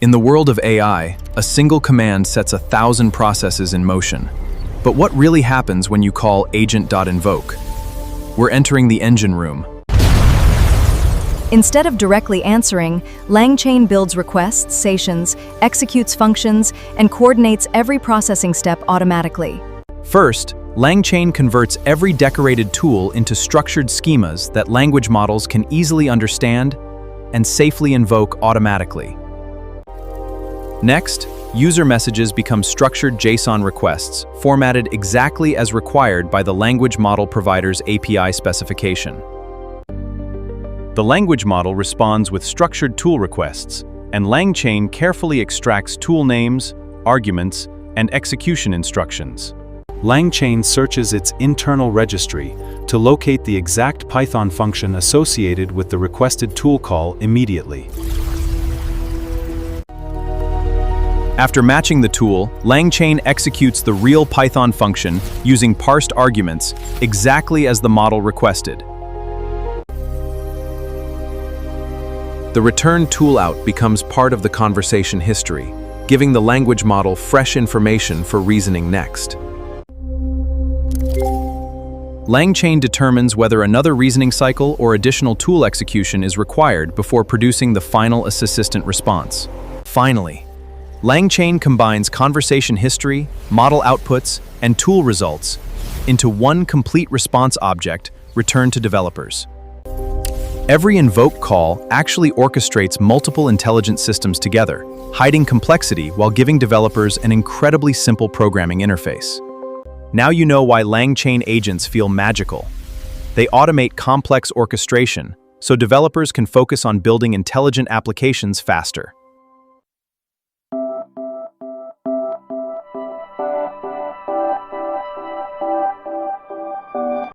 In the world of AI, a single command sets 1,000 processes in motion. But what really happens when you call agent.invoke? We're entering the engine room. Instead of directly answering, LangChain builds requests, sessions, executes functions, and coordinates every processing step automatically. First, LangChain converts every decorated tool into structured schemas that language models can easily understand and safely invoke automatically. Next, user messages become structured JSON requests, formatted exactly as required by the language model provider's API specification. The language model responds with structured tool requests, and LangChain carefully extracts tool names, arguments, and execution instructions. LangChain searches its internal registry to locate the exact Python function associated with the requested tool call immediately. After matching the tool, LangChain executes the real Python function using parsed arguments exactly as the model requested. The return tool out becomes part of the conversation history, giving the language model fresh information for reasoning next. LangChain determines whether another reasoning cycle or additional tool execution is required before producing the final assistant response. Finally, LangChain combines conversation history, model outputs, and tool results into one complete response object returned to developers. Every invoke call actually orchestrates multiple intelligent systems together, hiding complexity while giving developers an incredibly simple programming interface. Now you know why LangChain agents feel magical. They automate complex orchestration, so developers can focus on building intelligent applications faster.